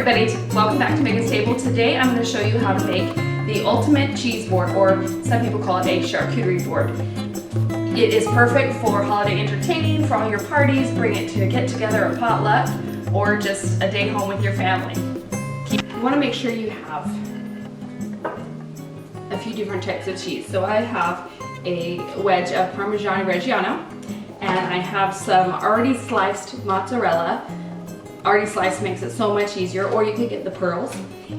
everybody, welcome back to Megan's Table. Today I'm going to show you how to make the ultimate cheese board, or some people call it a charcuterie board. It is perfect for holiday entertaining, for all your parties, bring it to a get together, a potluck, or just a day home with your family. You want to make sure you have a few different types of cheese. So I have a wedge of Parmigiano Reggiano, and I have some already sliced mozzarella. Already sliced makes it so much easier, or you could get the pearls.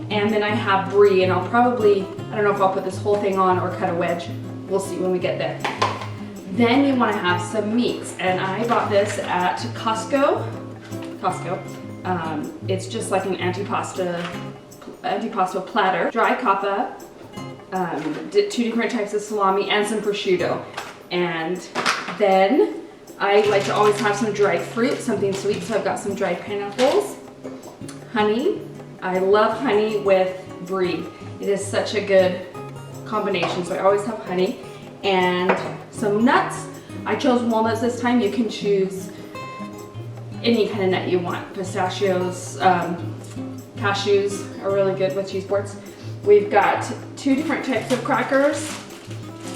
And then I have brie, and I'll probably, I don't know if I'll put this whole thing on or cut a wedge. We'll see when we get there. Then you want to have some meats, and I bought this at Costco. It's just like an antipasto platter, dry coppa, two different types of salami, and some prosciutto. And then I like to always have some dried fruit, something sweet, so I've got some dried pineapples, honey. I love honey with brie. It is such a good combination, so I always have honey. And some nuts. I chose walnuts this time. You can choose any kind of nut you want. Pistachios, cashews are really good with cheese boards. We've got two different types of crackers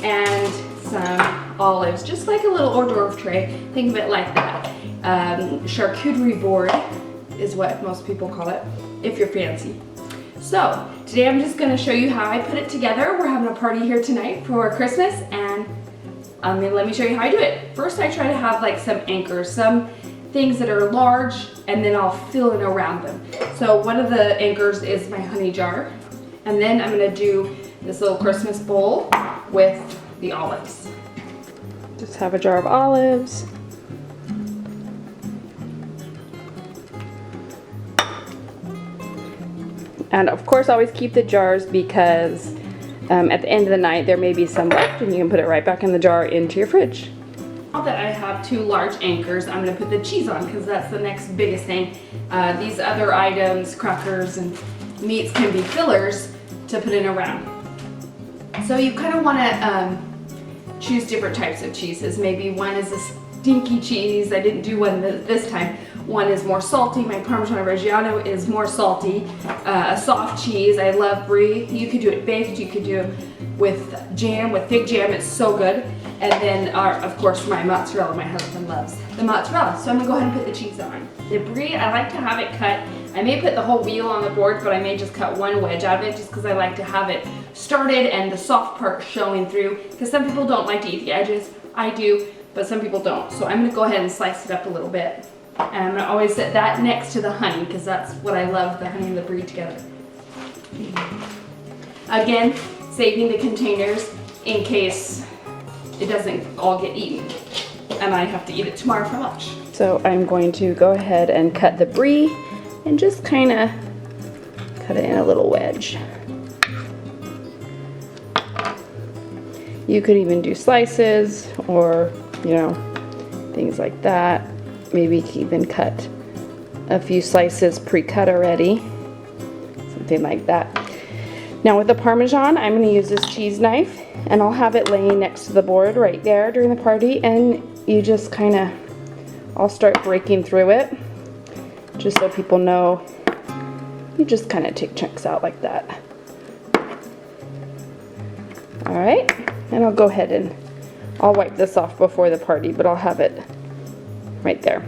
and some olives, just like a little hors d'oeuvre tray. Think of it like that. Charcuterie board is what most people call it, if you're fancy. So today I'm just going to show you how I put it together. We're having a party here tonight for Christmas, and let me show you how I do it. First, I try to have like some anchors, some things that are large, and then I'll fill in around them. So one of the anchors is my honey jar, and then I'm going to do this little Christmas bowl with the olives. Just have a jar of olives. And of course, always keep the jars, because at the end of the night there may be some left and you can put it right back in the jar into your fridge. Now that I have two large anchors, I'm going to put the cheese on, because that's the next biggest thing. These other items, crackers and meats, can be fillers to put in around. So you kind of want to choose different types of cheeses. Maybe one is a stinky cheese. I didn't do one this time. One is more salty. My Parmigiano Reggiano is more salty. A soft cheese. I love brie. You could do it baked. You could do it with jam, with fig jam. It's so good. And then, of course, my mozzarella. My husband loves the mozzarella. So I'm going to go ahead and put the cheese on. The brie, I like to have it cut. I may put the whole wheel on the board, but I may just cut one wedge out of it, just because I like to have it started and the soft part showing through. Because some people don't like to eat the edges. I do, but some people don't. So I'm going to go ahead and slice it up a little bit. And I'm going to always set that next to the honey, because that's what I love, the honey and the brie together. Again, saving the containers in case it doesn't all get eaten and I have to eat it tomorrow for lunch. So I'm going to go ahead and cut the brie and just kind of cut it in a little wedge. You could even do slices, or, you know, things like that. Maybe even cut a few slices pre-cut already, something like that. Now with the Parmesan, I'm going to use this cheese knife, and I'll have it laying next to the board right there during the party, and you just kind of, I'll start breaking through it, just so people know. You just kind of take chunks out like that. Alright, and I'll go ahead and I'll wipe this off before the party, but I'll have it right there.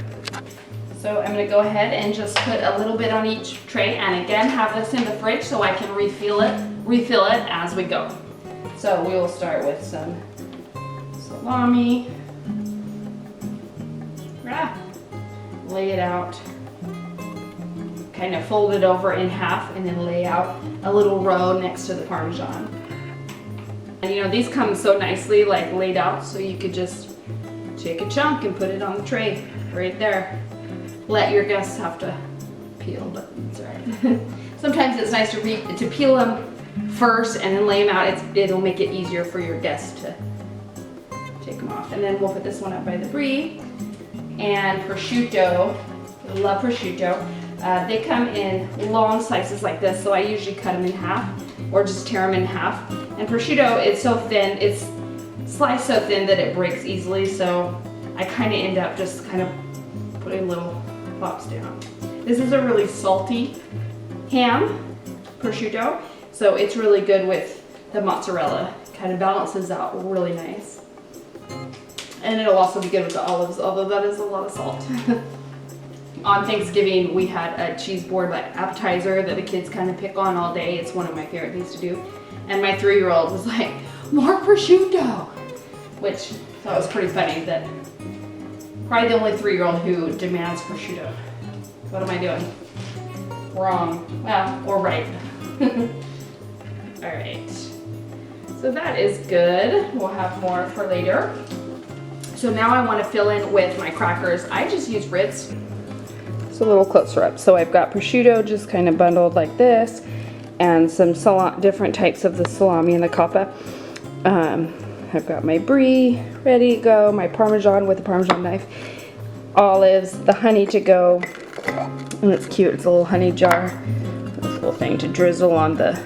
So I'm going to go ahead and just put a little bit on each tray, and again have this in the fridge so I can refill it as we go. So we will start with some salami. Lay it out, kind of fold it over in half, and then lay out a little row next to the Parmesan. And you know, these come so nicely like laid out, so you could just take a chunk and put it on the tray right there. Let your guests have to peel, but it's alright. Sometimes it's nice to peel them first and then lay them out. It'll make it easier for your guests to take them off. And then we'll put this one up by the brie. And prosciutto, I love prosciutto. They come in long slices like this, so I usually cut them in half or just tear them in half. And prosciutto is so thin, it's sliced so thin that it breaks easily, so I kind of end up just kind of putting little plops down. This is a really salty ham, prosciutto. So it's really good with the mozzarella. Kind of balances out really nice. And it'll also be good with the olives, although that is a lot of salt. On Thanksgiving, we had a cheese board appetizer that the kids kind of pick on all day. It's one of my favorite things to do. And my 3-year-old was like, more prosciutto! Which I thought was pretty funny that probably the only 3-year-old who demands prosciutto. What am I doing? Wrong. Well, or right. All right. So that is good. We'll have more for later. So now I want to fill in with my crackers. I just use Ritz. It's a little closer up. So I've got prosciutto just kind of bundled like this, and some different types of the salami and the coppa. I've got my brie ready to go, my Parmesan with a Parmesan knife, olives, the honey to go, and it's cute. It's a little honey jar. This little thing to drizzle on onto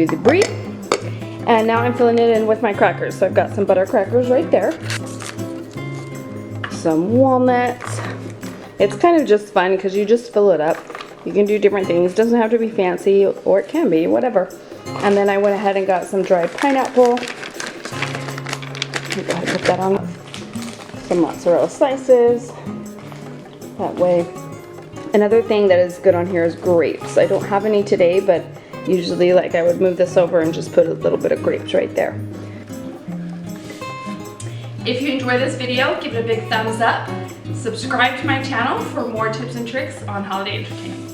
the brie. And now I'm filling it in with my crackers. So I've got some butter crackers right there. Some walnuts. It's kind of just fun because you just fill it up. You can do different things. It doesn't have to be fancy, or it can be, whatever. And then I went ahead and got some dried pineapple. Go ahead and put that on. Some mozzarella slices. That way. Another thing that is good on here is grapes. I don't have any today, but usually I would move this over and just put a little bit of grapes right there. If you enjoyed this video, give it a big thumbs up. Subscribe to my channel for more tips and tricks on holiday entertainment.